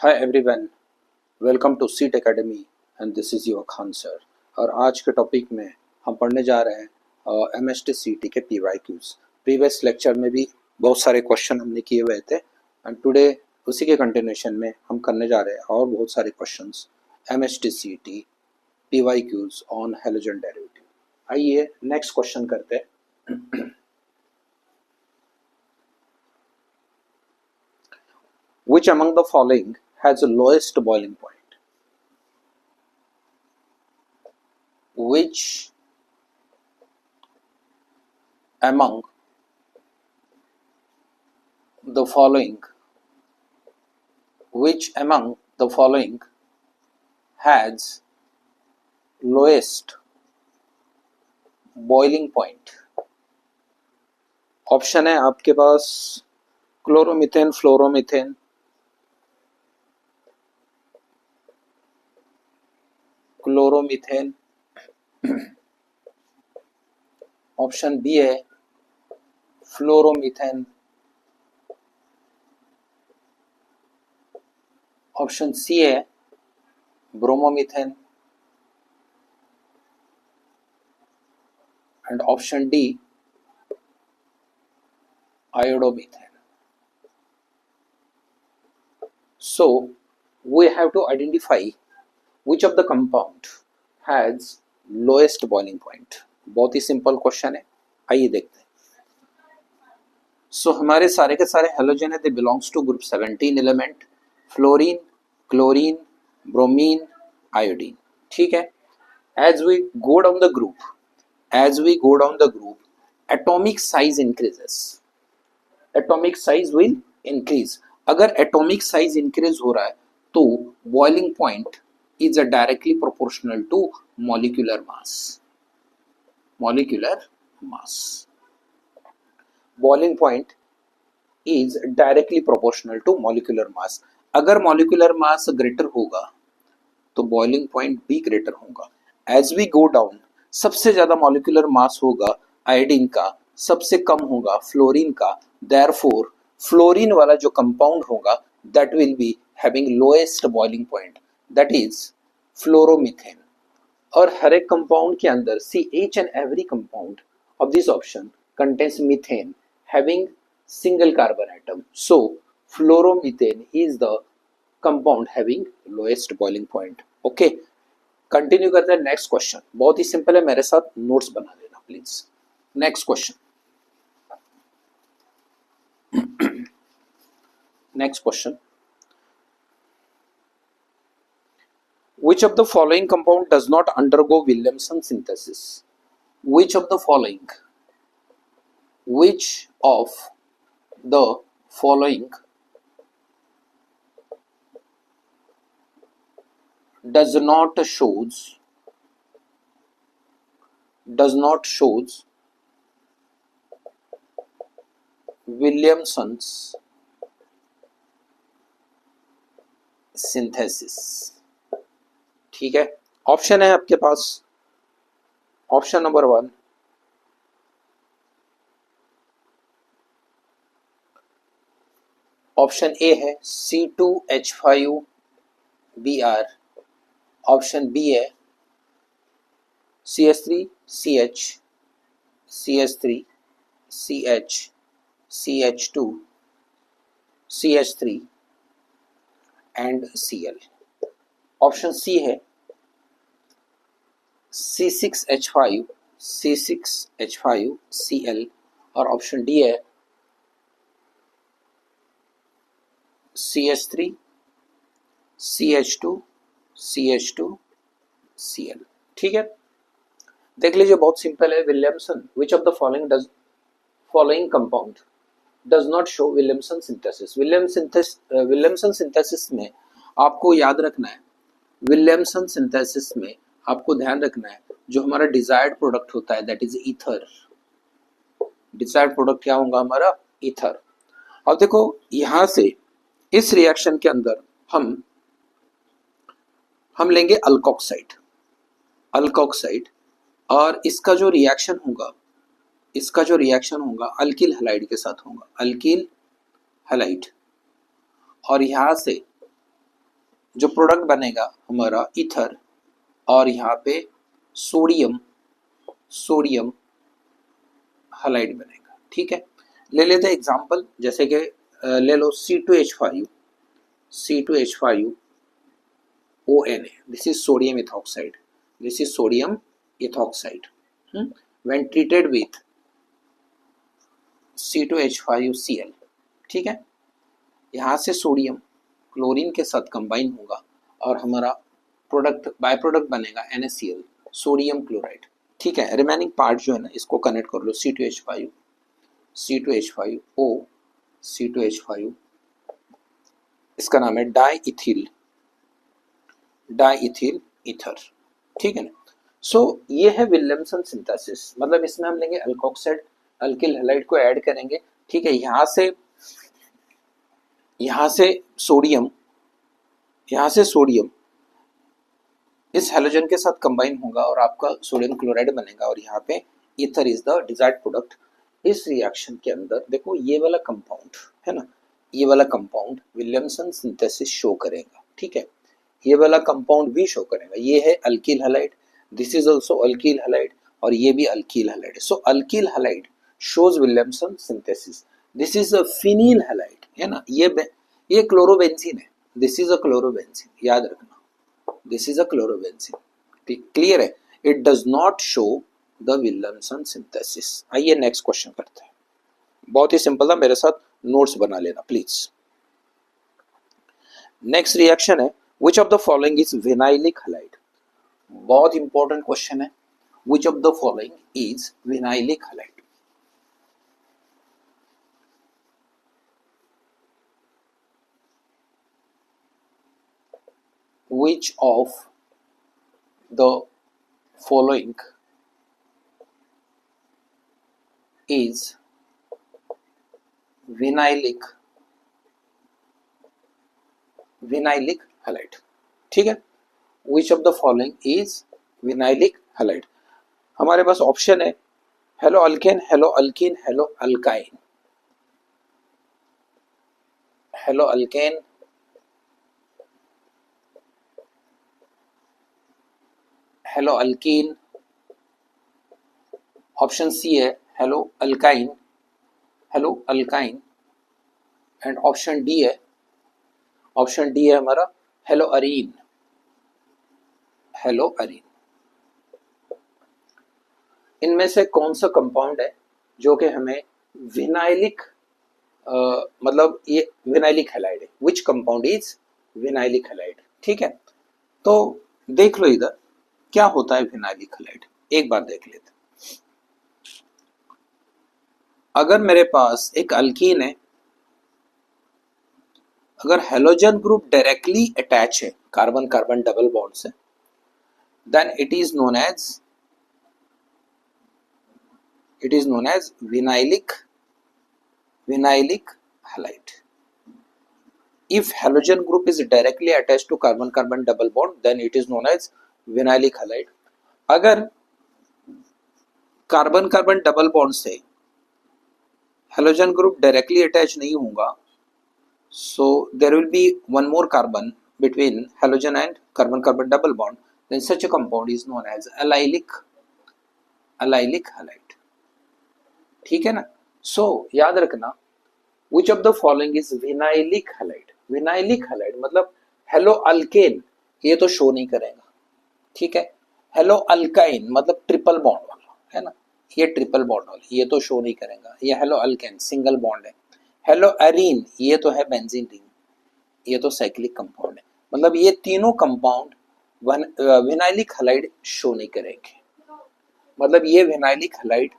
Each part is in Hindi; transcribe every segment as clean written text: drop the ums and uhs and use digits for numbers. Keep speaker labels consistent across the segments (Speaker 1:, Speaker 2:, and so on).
Speaker 1: Hi everyone, welcome to seat academy and this is your Khan sir. और आज के टॉपिक में हम पढ़ने जा रहे हैं एमएसटी सीटी के पीवाईक्यूज। प्रीवियस लेक्चर में भी बहुत सारे क्वेश्चन हमने किए हुए थे एंड टुडे उसी के कंटिन्यूशन में हम करने जा रहे हैं और बहुत सारे क्वेश्चंस एमएसटी सीटी पीवाईक्यूज ऑन हैलोजन डेरिवेटिव। आइए नेक्स्ट क्वेश्चन करते हैं। Which among the following has the lowest boiling point? Which among the following has lowest boiling point? Option है आपके पास chloromethane, fluoromethane, chloromethane, option B है फ्लोरोमीथेन, ऑप्शन सी है bromomethane and option D iodomethane. So we have to identify which of the compound has lowest boiling point. बहुत ही सिंपल क्वेश्चन है, आइए देखते हैं। हमारे सारे के सारे हेलोजन है, they belongs to group 17 element, fluorine, chlorine, bromine, iodine. ठीक है। As we go down the group atomic size increases, atomic size will increase. अगर एटॉमिक साइज इंक्रीज हो रहा है तो boiling point is directly proportional to molecular mass. Boiling point is directly proportional to molecular mass. अगर मॉलिक्यूलर मास ग्रेटर होगा तो बॉइलिंग पॉइंट भी ग्रेटर होगा। एज वी गो डाउन, सबसे ज्यादा मॉलिक्यूलर मास होगा आयोडीन का, सबसे कम होगा फ्लोरीन का। Therefore, फ्लोरीन वाला जो कंपाउंड होगा that will be having lowest boiling point, that is fluoromethane. और हर एक कंपाउंड के अंदर see each and every compound of this option contains methane having single carbon atom. So fluoromethane is the compound having lowest boiling point. Okay, continue करते हैं नेक्स्ट क्वेश्चन। बहुत ही सिंपल है, मेरे साथ नोट्स बना लेना please. Next question. Next question. Which of the following compound does not undergo Williamson synthesis? Which of the following does not shows Williamson's synthesis? ठीक है। ऑप्शन है आपके पास, ऑप्शन नंबर 1 ऑप्शन ए है C2H5Br, ऑप्शन बी है CH3CH, CH3CH, CH2, CH3 and Cl। Option C है C6H5, C6H5Cl और ऑप्शन डी है CH3, CH2, CH2Cl। ठीक है, देख लीजिए, बहुत सिंपल है। Williamson, which of the following compound does not show Williamson synthesis. Williamson synthesis में आपको याद रखना है, Williamson synthesis में आपको ध्यान रखना है जो हमारा डिजायर्ड प्रोडक्ट होता है that is ether. Desired product क्या होगा हमारा? ईथर। अब देखो यहां से इस रिएक्शन के अंदर हम लेंगे अल्कोक्साइड और इसका जो रिएक्शन होगा अल्किल हैलाइड के साथ होगा, अल्किल हैलाइड। और यहां से जो प्रोडक्ट बनेगा हमारा ईथर, और यहाँ पे सोडियम सोडियम हालाइड बनेगा। ठीक है, ले लेते हैं एग्जांपल, जैसे कि ले लो C2H5 ONA, this is sodium ethoxide, this is sodium ethoxide, when treated with C2H5Cl। ठीक है, यहाँ से सोडियम क्लोरीन के साथ कंबाइन होगा और हमारा प्रोडक्ट बाय प्रोडक्ट बनेगा NaCl, सोडियम क्लोराइड। ठीक है, रिमेनिंग पार्ट जो है ना इसको कनेक्ट कर लो, C2H5O, C2H5, इसका नाम है डाई इथिल ईथर। ठीक है ना। सो ये है विलियमसन सिंथेसिस, मतलब इसमें हम लेंगे अल्कोक्साइड अल्किल हैलाइड को ऐड करेंगे। ठीक है, यहाँ से सोडियम इस हैलोजन के साथ कंबाइन होगा और आपका सोडियम क्लोराइड बनेगा, और यहाँ पे ether is the desired product. इस रिएक्शन के अंदर देखो ये वाला कंपाउंड है ना, ये वाला कंपाउंड विलियमसन सिंथेसिस शो करेगा। ठीक है, ये वाला कंपाउंड भी शो करेगा, ये है alkyl halide, this is also alkyl halide, और ये भी alkyl halide. So alkyl halide shows Williamson synthesis. This is a फिनील halide है ना, ये क्लोरोबेंजीन है, दिस इज अ क्लोरोबेंजीन, याद रखना, this is a chlorobenzene. Clear है, it does not show the Williamson synthesis. आइए नेक्स्ट क्वेश्चन करते हैं, बहुत ही सिंपल था, मेरे साथ नोट्स बना लेना प्लीज। नेक्स्ट रिएक्शन है which of the following is vinylic halide। बहुत इंपॉर्टेंट क्वेश्चन है, which of the following is vinylic halide। which of the following is vinylic halide। ठीक है, which of the following is vinylic halide। हमारे पास ऑप्शन है halo alkane, halo alkene, halo alkyne. Halo alkane, halo alkene, option C है halo alkyne, and option D है हमारा हेलो अरीन। इनमें से कौन सा कंपाउंड है जो कि हमें विनाइलिक मतलब ये विनाइलिक हैलाइड है, which compound is vinylic halide. ठीक है, तो देख लो इधर क्या होता है विनाइलिक हैलाइड, एक बार देख लेते। अगर मेरे पास एक अल्कीन है, अगर हेलोजन ग्रुप डायरेक्टली अटैच है कार्बन कार्बन डबल बॉन्ड से, then it is known as vinylic halide। If halogen group is directly attached to carbon carbon double bond, then it is known as vinylic halide। अगर कार्बन कार्बन डबल बॉन्ड से हेलोजन ग्रुप डायरेक्टली अटैच नहीं होगा, so there will be one more carbon between halogen and carbon carbon double bond, then such a compound is known as allylic halide। ठीक है ना। सो याद रखना, which of the following is vinylic halide। Vinylic halide मतलब हेलो अल्केन ये तो शो नहीं करेगा। ठीक है, हेलो अल्काइन मतलब ट्रिपल बॉन्ड वाला है ना, ये ट्रिपल बॉन्ड वाला ये तो शो नहीं करेगा। ये हेलो अल्केन सिंगल बॉन्ड है। हेलो अरीन ये तो है बेंजीन रिंग, ये तो साइक्लिक कंपाउंड है। मतलब ये तीनों कंपाउंड विनाइलिक हैलाइड शो नहीं करेंगे, मतलब ये विनाइलिक हैलाइड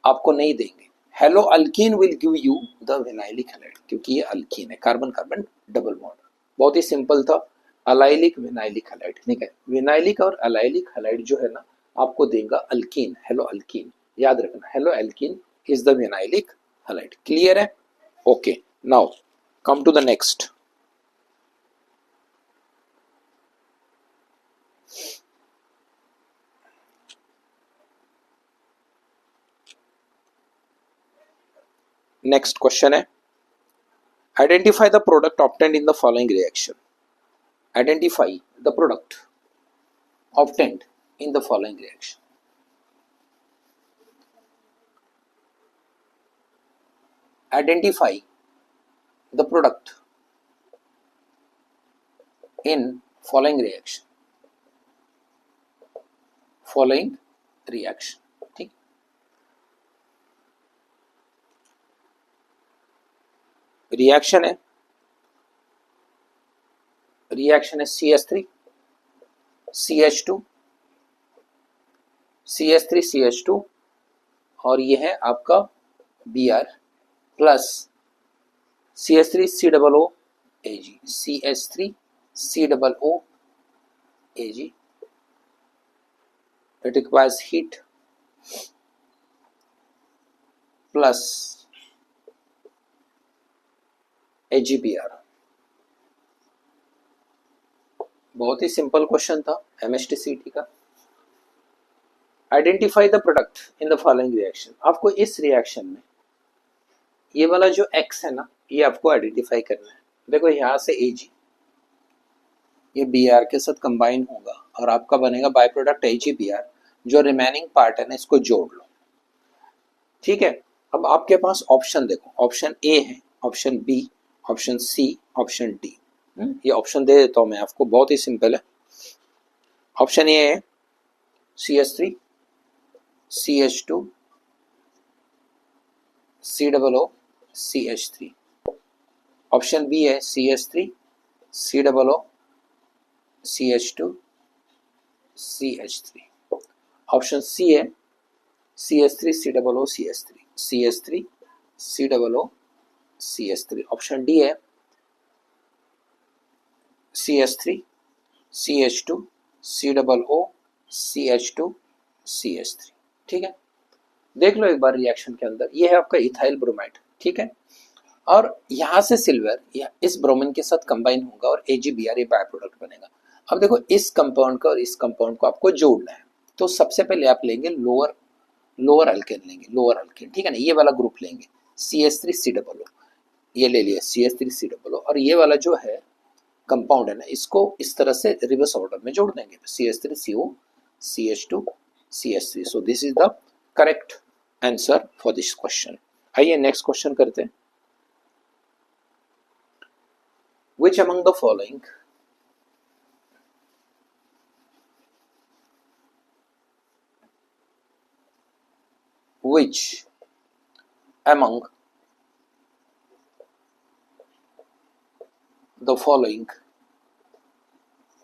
Speaker 1: आपको नहीं देंगे। Hello alkyne will give you the vinylic halide, क्योंकि ये अल्कीन है कार्बन कार्बन डबल बॉन्ड। बहुत ही सिंपल था, अलाइलिक विनाइलिक हैलाइड। ठीक है, विनाइलिक और अलाइलिक हैलाइड जो है ना आपको देगा अल्कीन, हेलो अल्कीन, याद रखना halo alkene is the vinylic halide. Clear है? Okay, now come to the next. Next question है identify the product obtained in the following reaction. identify the product obtained in the following reaction. Identify the product in following reaction. Following reaction. ठीक, रिएक्शन है CH3 CH2 CH3 CH2 और ये है आपका Br plus CH3 COO Ag CH3 COO Ag. It requires heat plus AgBr. बहुत ही सिंपल क्वेश्चन था MSTCT का. Identify the product in the following reaction. आपको इस रिएक्शन में ये वाला जो X है ना, ये आपको आइडेंटिफाई करना है. देखो यहाँ से Ag ये Br के साथ कंबाइन होगा और आपका बनेगा बाय प्रोडक्ट AgBr. जो रिमेनिंग पार्ट है ना, इसको जोड़ लो. ठीक है, अब आपके पास ऑप्शन देखो, ऑप्शन ए है, option B, option C, option D. ये ऑप्शन दे देता हूं मैं आपको, बहुत ही सिंपल है. ऑप्शन ए है CH3 CH2 COO CH3. Option B है CH3 COO CH2 CH3. Option C है CH3 COO CH3 CH3 COO CH3. Option D है CH3 CH2 COO CH2 CH3. ठीक है, देख लो एक बार रिएक्शन के अंदर. ये है आपका इथाइल ब्रोमाइड. ठीक है, और यहाँ से सिल्वर इस ब्रोमीन के साथ कंबाइन होगा और AgBr ये बाय प्रोडक्ट बनेगा. अब देखो इस कंपाउंड को और इस कंपाउंड को आपको जोड़ना है. तो सबसे पहले आप लेंगे लोअर अल्केन लेंगे, लोअर अल्केन. ठीक है ना, ये वाला ग्रुप लेंगे CH3 COO. ये ले लिया CH3 COO और ये वाला जो है कंपाउंड है ना, इसको इस तरह से रिवर्स ऑर्डर में जोड़ देंगे. CH3CO CH2 CH3. So this is the correct answer for this question. आइए नेक्स्ट क्वेश्चन करते हैं. Which among the following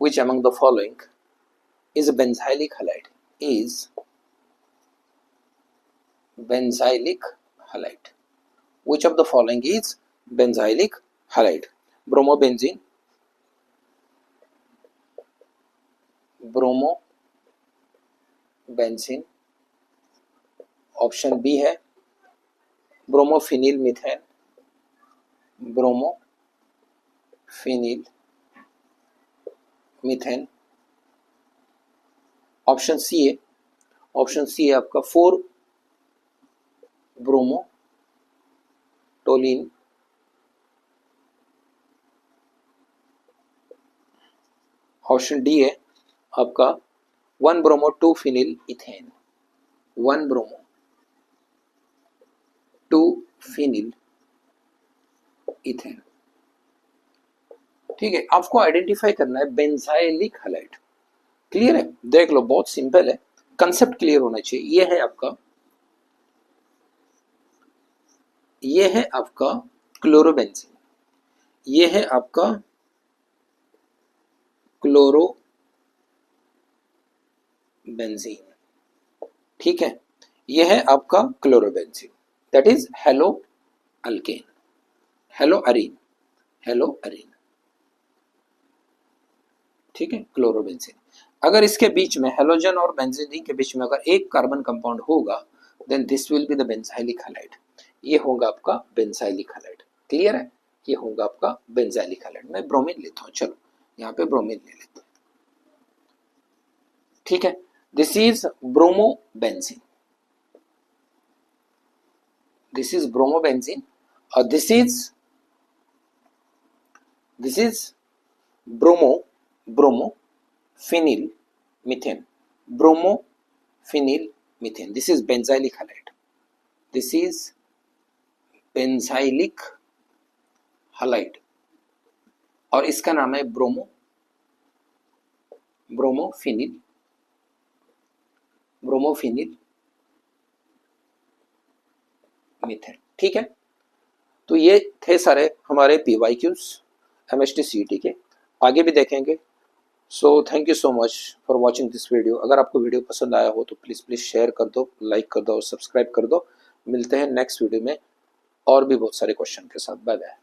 Speaker 1: which among the following is a benzylic halide? Is benzylic halide. Which of the following is benzylic halide? Bromobenzene, option B है bromophenyl methane, bromophenyl methane. Option C है आपका 4 ब्रोमोटोलिन. ऑप्शन डी है आपका 1 bromo 2 phenyl ethane, 1 bromo 2 phenyl ethane. ठीक है, आपको आइडेंटिफाई करना है बेंजाइलिक हैलाइड. क्लियर है? देख लो, बहुत सिंपल है, कंसेप्ट क्लियर होना चाहिए. ये है आपका क्लोरोबेंजीन, ये है आपका क्लोरोबेंजीन. ठीक है, ये है आपका chlorobenzene, that is hello alkane, hello Areen. ठीक है, क्लोरोबेंजीन. अगर इसके बीच में हेलोजन और बेंजीन के बीच में अगर एक कार्बन कंपाउंड होगा, then this will be the benzylic halide. ये होगा आपका बेंजाइलिक हैलाइड. क्लियर है? ये होगा आपका बेंजाइलिक हैलाइड. मैं ब्रोमीन लेता हूं, चलो यहाँ पे ब्रोमीन ले लेते हैं. ठीक है, दिस इज ब्रोमोबेंजीन, और this is bromophenyl bromophenyl methane. Bromophenyl methane. This is benzylic halide. This is benzylic halide और इसका नाम है ब्रोमोफिनिल मीथेन। ठीक है, तो ये थे सारे हमारे PYQs MHT CET के, आगे भी देखेंगे। So thank you so much for watching this video. अगर आपको वीडियो पसंद आया हो तो प्लीज़ शेयर कर दो, लाइक कर दो और सब्सक्राइब कर दो। मिलते हैं नेक्स्ट वीडियो में और भी बहुत सारे क्वेश्चन के साथ। Bye bye.